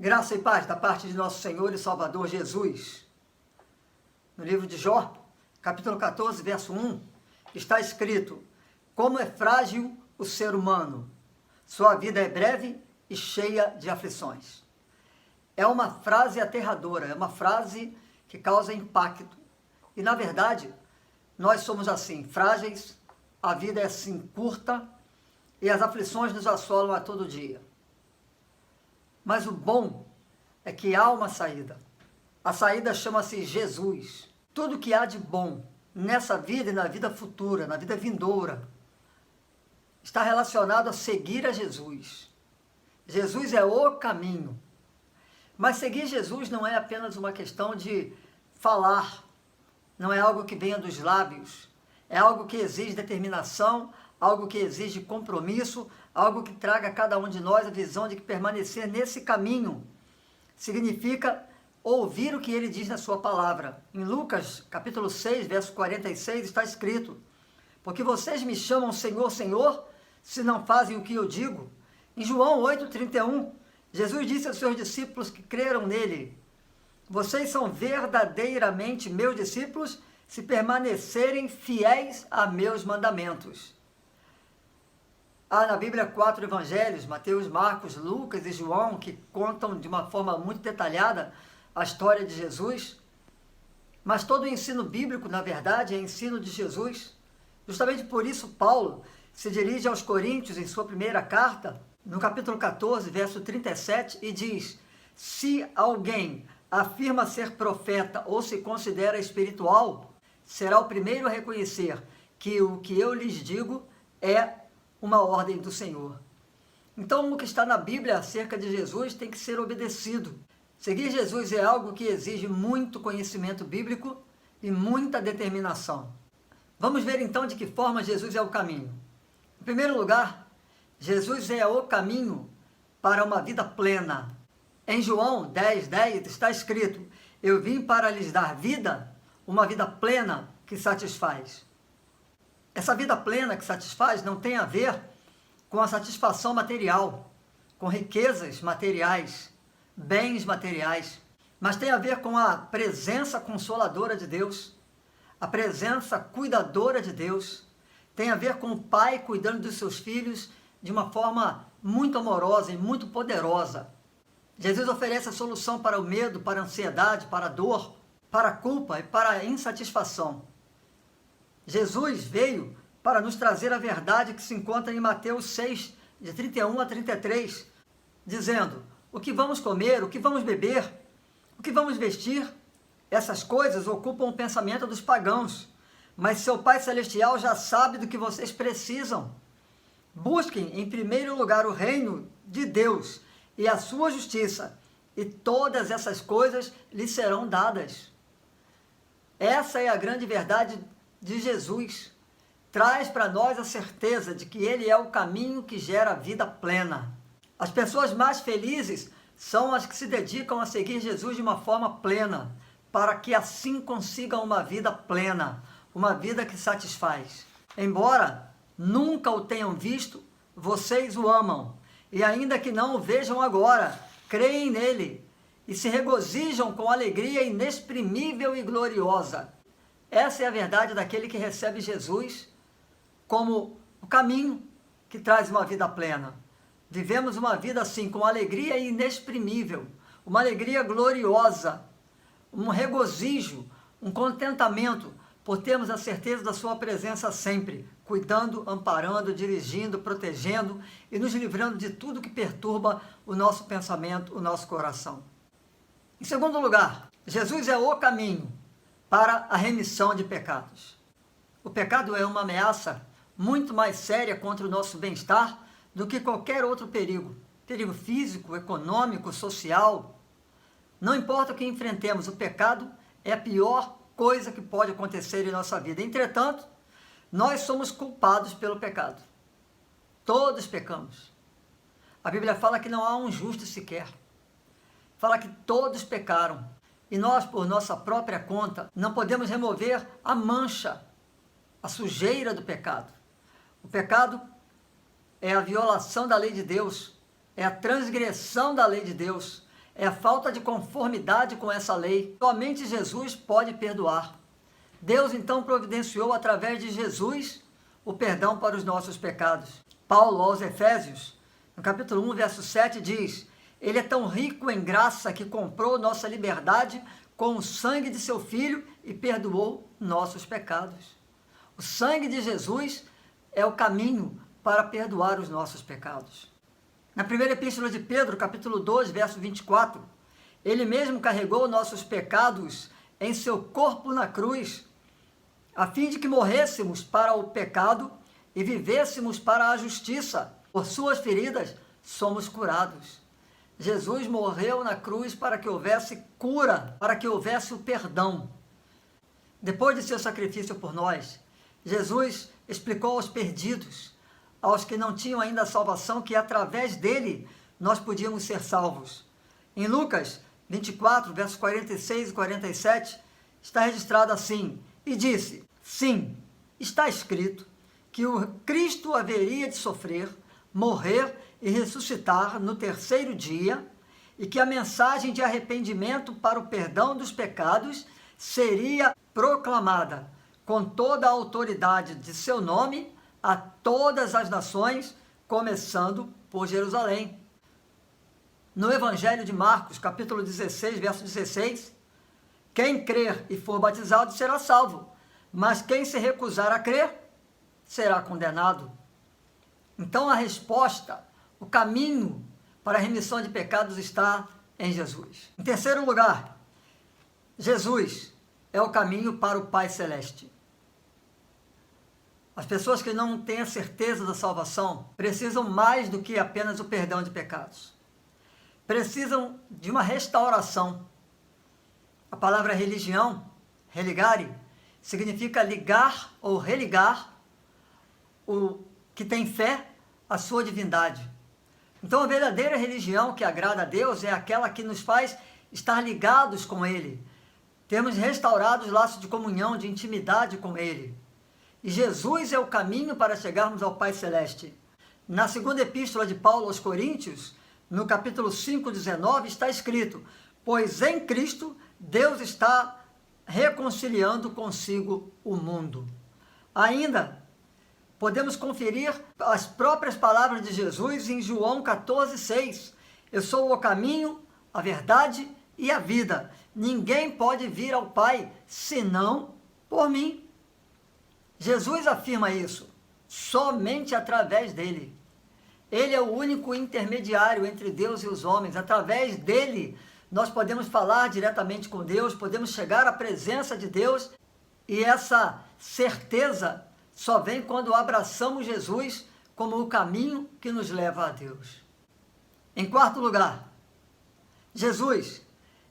Graça e paz da parte de nosso Senhor e Salvador Jesus. No livro de Jó, capítulo 14, verso 1, está escrito: como é frágil o ser humano, sua vida é breve e cheia de aflições. É uma frase aterradora, é uma frase que causa impacto. E na verdade, nós somos assim, frágeis, a vida é assim curta e as aflições nos assolam a todo dia. Mas o bom é que há uma saída. A saída chama-se Jesus. Tudo que há de bom nessa vida e na vida futura, na vida vindoura, está relacionado a seguir a Jesus. Jesus é o caminho. Mas seguir Jesus não é apenas uma questão de falar, não é algo que venha dos lábios, é algo que exige determinação, algo que exige compromisso, algo que traga a cada um de nós a visão de que permanecer nesse caminho significa ouvir o que ele diz na sua palavra. Em Lucas, capítulo 6, verso 46, está escrito: porque vocês me chamam Senhor, Senhor, se não fazem o que eu digo. Em João 8,31, Jesus disse aos seus discípulos que creram nele: vocês são verdadeiramente meus discípulos se permanecerem fiéis a meus mandamentos. Há na Bíblia 4 evangelhos, Mateus, Marcos, Lucas e João, que contam de uma forma muito detalhada a história de Jesus. Mas todo o ensino bíblico, na verdade, é ensino de Jesus. Justamente por isso, Paulo se dirige aos Coríntios em sua primeira carta, no capítulo 14, verso 37, e diz: se alguém afirma ser profeta ou se considera espiritual, será o primeiro a reconhecer que o que eu lhes digo é uma ordem do Senhor. Então, o que está na Bíblia acerca de Jesus tem que ser obedecido. Seguir Jesus é algo que exige muito conhecimento bíblico e muita determinação. Vamos ver então de que forma Jesus é o caminho. Em primeiro lugar, Jesus é o caminho para uma vida plena. Em João 10:10 está escrito: eu vim para lhes dar vida, uma vida plena que satisfaz. Essa vida plena que satisfaz não tem a ver com a satisfação material, com riquezas materiais, bens materiais, mas tem a ver com a presença consoladora de Deus, a presença cuidadora de Deus, tem a ver com o pai cuidando dos seus filhos de uma forma muito amorosa e muito poderosa. Jesus oferece a solução para o medo, para a ansiedade, para a dor, para a culpa e para a insatisfação. Jesus veio para nos trazer a verdade que se encontra em Mateus 6, de 31 a 33, dizendo: o que vamos comer, o que vamos beber, o que vamos vestir, essas coisas ocupam o pensamento dos pagãos, mas seu Pai Celestial já sabe do que vocês precisam. Busquem em primeiro lugar o reino de Deus e a sua justiça, e todas essas coisas lhes serão dadas. Essa é a grande verdade de Jesus. Traz para nós a certeza de que ele é o caminho que gera vida plena. As pessoas mais felizes são as que se dedicam a seguir Jesus de uma forma plena, para que assim consigam uma vida plena, uma vida que satisfaz. Embora nunca o tenham visto, vocês o amam, e ainda que não o vejam agora, creem nele e se regozijam com alegria inexprimível e gloriosa. Essa é a verdade daquele que recebe Jesus como o caminho que traz uma vida plena. Vivemos uma vida assim, com alegria inexprimível, uma alegria gloriosa, um regozijo, um contentamento por termos a certeza da sua presença sempre, cuidando, amparando, dirigindo, protegendo e nos livrando de tudo que perturba o nosso pensamento, o nosso coração. Em segundo lugar, Jesus é o caminho para a remissão de pecados. O pecado é uma ameaça muito mais séria contra o nosso bem-estar do que qualquer outro perigo. Perigo físico, econômico, social. Não importa o que enfrentemos, o pecado é a pior coisa que pode acontecer em nossa vida. Entretanto, nós somos culpados pelo pecado. Todos pecamos. A Bíblia fala que não há um justo sequer. Fala que todos pecaram. E nós, por nossa própria conta, não podemos remover a mancha, a sujeira do pecado. O pecado é a violação da lei de Deus, é a transgressão da lei de Deus, é a falta de conformidade com essa lei. Somente Jesus pode perdoar. Deus então providenciou através de Jesus o perdão para os nossos pecados. Paulo aos Efésios, no capítulo 1, verso 7, diz: Ele é tão rico em graça que comprou nossa liberdade com o sangue de seu Filho e perdoou nossos pecados. O sangue de Jesus é o caminho para perdoar os nossos pecados. Na primeira epístola de Pedro, capítulo 2, verso 24, ele mesmo carregou nossos pecados em seu corpo na cruz, a fim de que morrêssemos para o pecado e vivêssemos para a justiça. Por suas feridas somos curados. Jesus morreu na cruz para que houvesse cura, para que houvesse o perdão. Depois de seu sacrifício por nós, Jesus explicou aos perdidos, aos que não tinham ainda a salvação, que através dele nós podíamos ser salvos. Em Lucas 24, versos 46 e 47, está registrado assim: E disse: Sim, está escrito que o Cristo haveria de sofrer, morrer e ressuscitar no terceiro dia, e que a mensagem de arrependimento para o perdão dos pecados seria proclamada com toda a autoridade de seu nome a todas as nações, começando por Jerusalém. No Evangelho de Marcos, capítulo 16, verso 16, quem crer e for batizado será salvo, mas quem se recusar a crer será condenado. Então a resposta, o caminho para a remissão de pecados está em Jesus. Em terceiro lugar, Jesus é o caminho para o Pai Celeste. As pessoas que não têm a certeza da salvação precisam mais do que apenas o perdão de pecados. Precisam de uma restauração. A palavra religião, religare, significa ligar ou religar o que tem fé à sua divindade. Então a verdadeira religião que agrada a Deus é aquela que nos faz estar ligados com Ele. Temos restaurados laços de comunhão, de intimidade com Ele. E Jesus é o caminho para chegarmos ao Pai Celeste. Na segunda epístola de Paulo aos Coríntios, no capítulo 5, 19, está escrito: Pois em Cristo Deus está reconciliando consigo o mundo. Ainda podemos conferir as próprias palavras de Jesus em João 14, 6. Eu sou o caminho, a verdade e a vida. Ninguém pode vir ao Pai senão por mim. Jesus afirma isso, somente através dele. Ele é o único intermediário entre Deus e os homens. Através dele, nós podemos falar diretamente com Deus, podemos chegar à presença de Deus, e essa certeza só vem quando abraçamos Jesus como o caminho que nos leva a Deus. Em quarto lugar, Jesus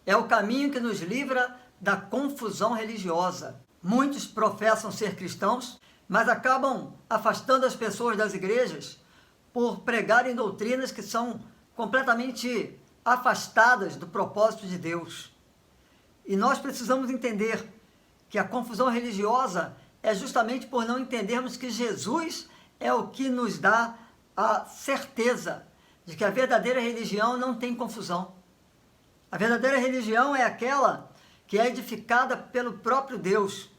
é o caminho que nos livra da confusão religiosa. Muitos professam ser cristãos, mas acabam afastando as pessoas das igrejas por pregarem doutrinas que são completamente afastadas do propósito de Deus. E nós precisamos entender que a confusão religiosa é justamente por não entendermos que Jesus é o que nos dá a certeza de que a verdadeira religião não tem confusão. A verdadeira religião é aquela que é edificada pelo próprio Deus.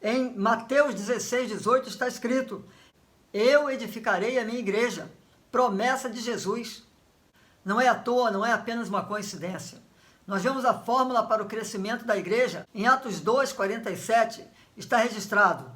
Em Mateus 16, 18 está escrito: Eu edificarei a minha igreja, promessa de Jesus. Não é à toa, não é apenas uma coincidência. Nós vemos a fórmula para o crescimento da igreja. Em Atos 2, 47, está registrado: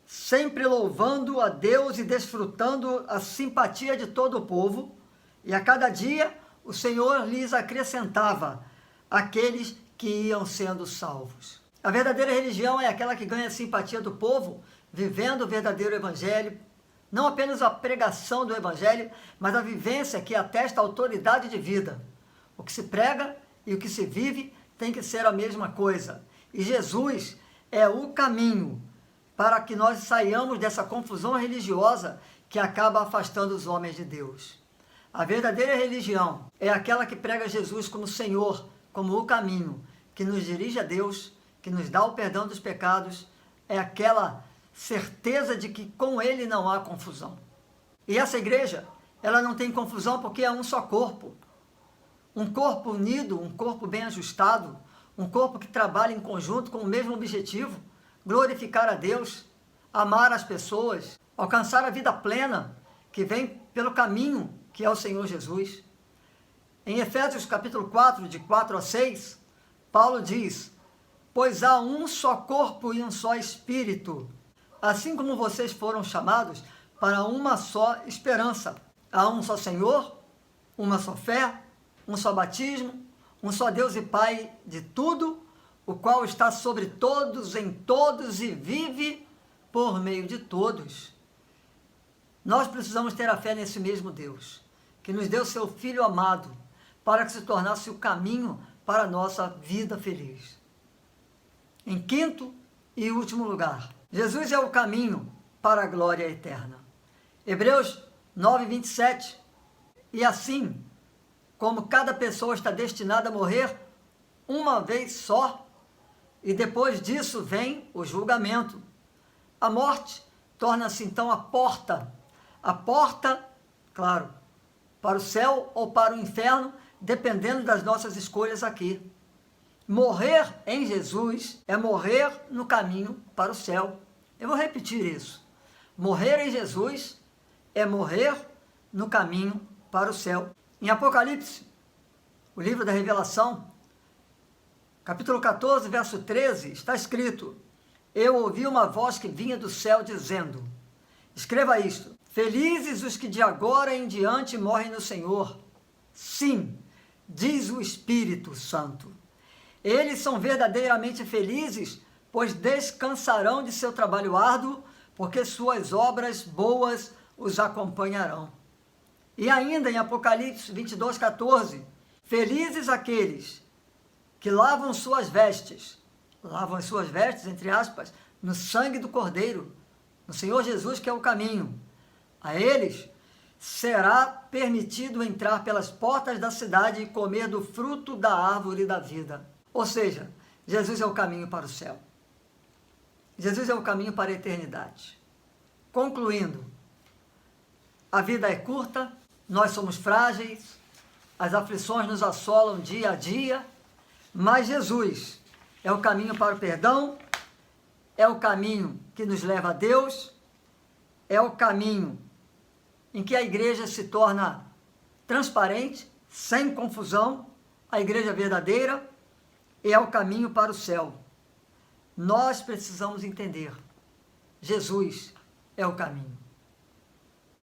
sempre louvando a Deus e desfrutando a simpatia de todo o povo, e a cada dia o Senhor lhes acrescentava aqueles que iam sendo salvos. A verdadeira religião é aquela que ganha a simpatia do povo, vivendo o verdadeiro evangelho, não apenas a pregação do evangelho, mas a vivência que atesta a autoridade de vida. O que se prega e o que se vive tem que ser a mesma coisa. E Jesus é o caminho para que nós saiamos dessa confusão religiosa que acaba afastando os homens de Deus. A verdadeira religião é aquela que prega Jesus como Senhor, como o caminho, que nos dirige a Deus, que nos dá o perdão dos pecados, é aquela certeza de que com Ele não há confusão. E essa igreja, ela não tem confusão porque é um só corpo. Um corpo unido, um corpo bem ajustado, um corpo que trabalha em conjunto com o mesmo objetivo, glorificar a Deus, amar as pessoas, alcançar a vida plena que vem pelo caminho que é o Senhor Jesus. Em Efésios capítulo 4, de 4 a 6, Paulo diz: pois há um só corpo e um só espírito, assim como vocês foram chamados para uma só esperança. Há um só Senhor, uma só fé, um só batismo, um só Deus e Pai de tudo, o qual está sobre todos, em todos e vive por meio de todos. Nós precisamos ter a fé nesse mesmo Deus, que nos deu seu Filho amado, para que se tornasse o caminho para a nossa vida feliz. Em quinto e último lugar, Jesus é o caminho para a glória eterna. Hebreus 9, 27. E assim, como cada pessoa está destinada a morrer uma vez só, e depois disso vem o julgamento. A morte torna-se então a porta, claro, para o céu ou para o inferno, dependendo das nossas escolhas aqui. Morrer em Jesus é morrer no caminho para o céu. Eu vou repetir isso. Morrer em Jesus é morrer no caminho para o céu. Em Apocalipse, o livro da Revelação, capítulo 14, verso 13, está escrito: eu ouvi uma voz que vinha do céu dizendo, escreva isto, felizes os que de agora em diante morrem no Senhor. Sim, diz o Espírito Santo. Eles são verdadeiramente felizes, pois descansarão de seu trabalho árduo, porque suas obras boas os acompanharão. E ainda em Apocalipse 22, 14, felizes aqueles que lavam as suas vestes, entre aspas, no sangue do Cordeiro, no Senhor Jesus, que é o caminho. A eles será permitido entrar pelas portas da cidade e comer do fruto da árvore da vida. Ou seja, Jesus é o caminho para o céu. Jesus é o caminho para a eternidade. Concluindo, a vida é curta, nós somos frágeis, as aflições nos assolam dia a dia, mas Jesus é o caminho para o perdão, é o caminho que nos leva a Deus, é o caminho em que a igreja se torna transparente, sem confusão, a igreja verdadeira, é o caminho para o céu. Nós precisamos entender, Jesus é o caminho.